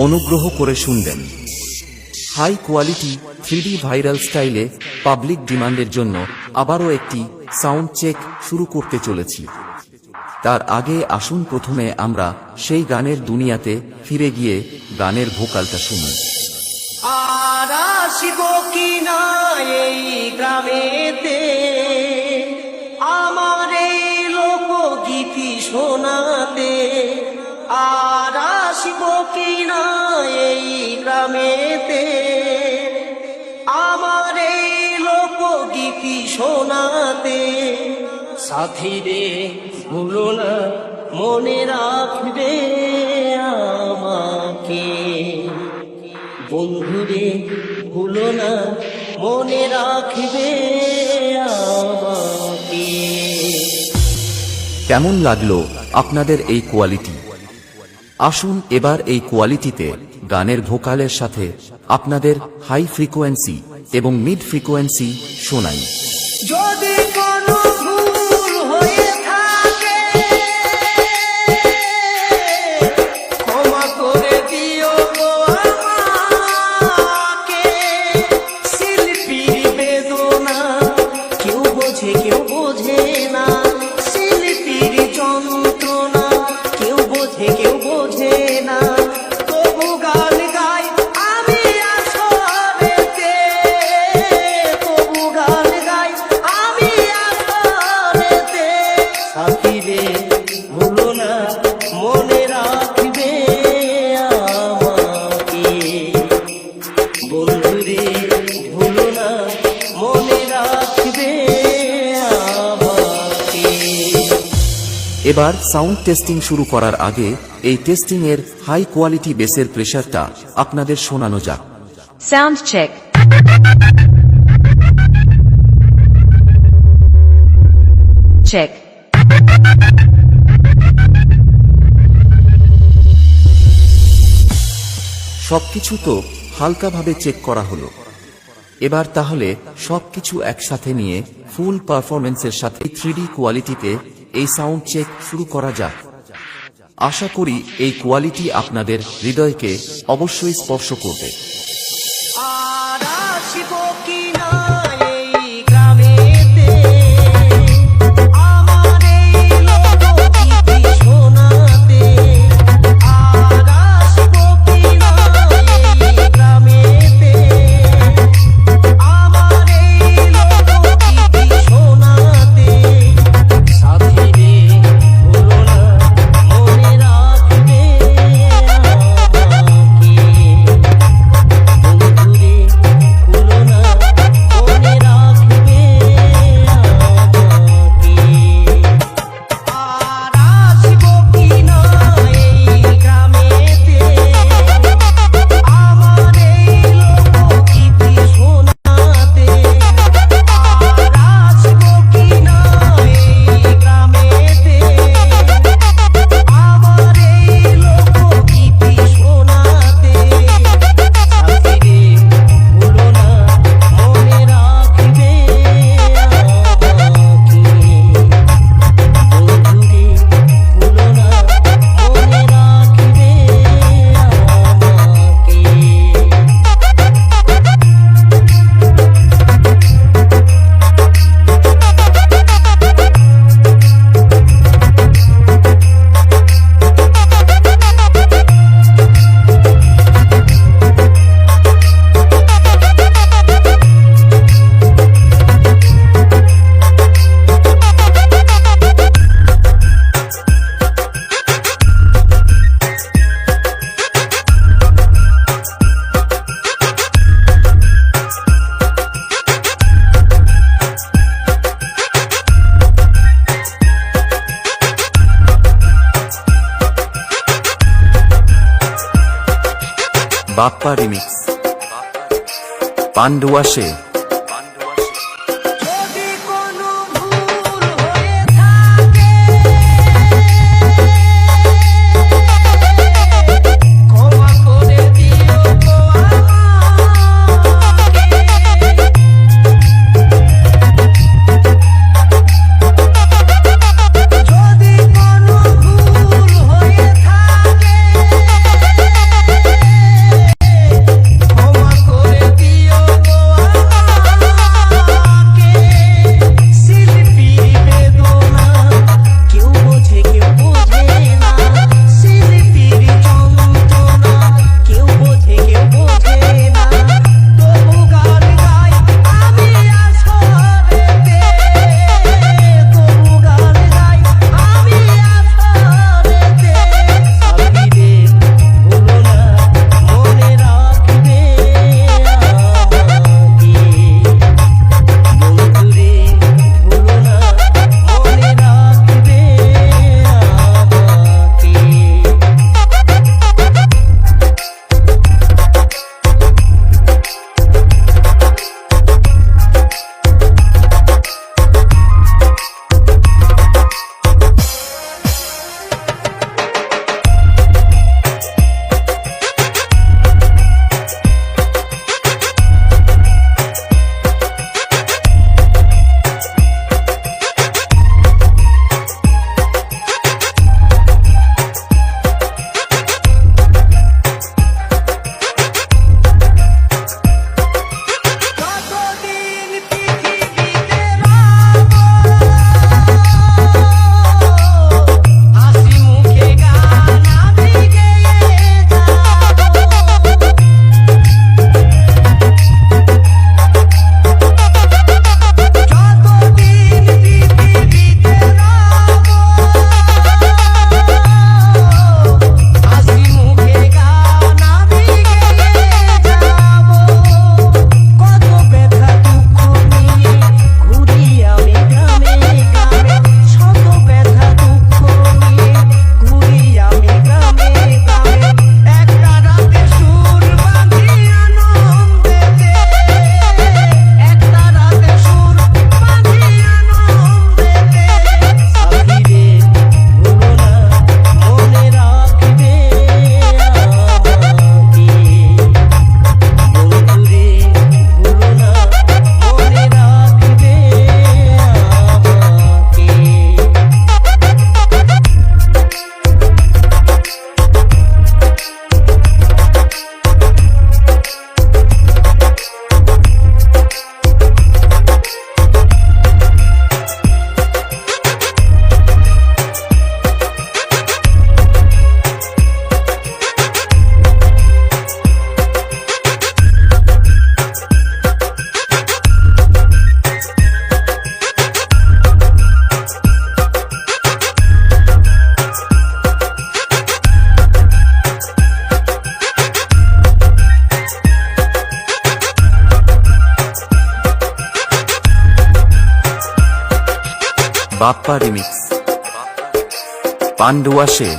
অনুগ্রহ করে শুনবেন। হাই কোয়ালিটি 3D ভাইরাল স্টাইলে পাবলিক ডিমান্ডের জন্য আবারও একটি সাউন্ড চেক শুরু করতে চলেছি। তার আগে আসুন প্রথমে আমরা সেই গানের দুনিয়াতে ফিরে গিয়ে গানের ভোকালটা শুনি। আর আসিব কিনা এই গ্রামেতে আমার এই লোকগীতি শোনাতে, আর আসিব কিনা এই গ্রামেতে আমার এই লোকগীতি শোনাতে। সাথীরে ভুলো না মনে রাখবে আমাকে, বন্ধুরে ভুলো না মনে রাখবে আমাকে। কেমন লাগলো আপনাদের এই কোয়ালিটি? আসুন এবার এই কোয়ালিটিতে গানের ভোকালের সাথে আপনাদের হাই ফ্রিকোয়েন্সি এবং মিড ফ্রিকোয়েন্সি শোনাই। যদি কোনো ভুল হয়ে থাকে ক্ষমা করে দিও গো আমাকে। শিল্পীর বেদনা কেউ বোঝে কেউ বোঝে না, শিল্পীর যন্ত্রণা কেউ বোঝে কেউ বোঝে না। তবু গান গাই আমি আসরেতে, তবু গান গাই আমি আসরেতে। সাথীরে ভুলো না মনে রাখবে আমাকে, বন্ধুরে ভুলো না মনে রাখবে আমাকে। এবার সাউন্ড টেস্টিং শুরু করার আগে এই টেস্টিং এর হাই কোয়ালিটি বেসের প্রেসারটা আপনাদের শোনানো যাক। Sound check. Check. সবকিছু তো হালকাভাবে চেক করা হলো। এবার তাহলে সবকিছু একসাথে নিয়ে ফুল পারফরমেন্সের সাথে 3D কোয়ালিটিতে এই সাউন্ড চেক শুরু করা যাক। আশা করি এই কোয়ালিটি আপনাদের হৃদয়কে অবশ্যই স্পর্শ করবে। আর আসিব কিনা এই গ্রামেতে আমার এই লোকগীতি শোনাতে, আর আসিব কিনা এই গ্রামেতে আমার এই লোকগীতি শোনাতে। সাথীরে ভুলো না মনে রাখবে আমাকে, বন্ধুরে ভুলো না মনে রাখবে আমাকে। আর আসিব কিনা এই গ্রামেতে আমার এই লোকগীতি শোনাতে, আর আসিব কিনা এই গ্রামেতে আমার এই লোকগীতি শোনাতে। সাথীরে ভুলো না মনে রাখবে আমাকে, বন্ধুরে ভুলো না মনে রাখবে বাপ্পা রিমিক্স পান্ডুয়াশে। যদি কোনো ভুল হয়ে থাকে ক্ষমা করে দিও গো আমাকে। যদি কোনো ভুল হয়ে থাকে বাপ্পা রিমিক্স পান্ডুয়াশে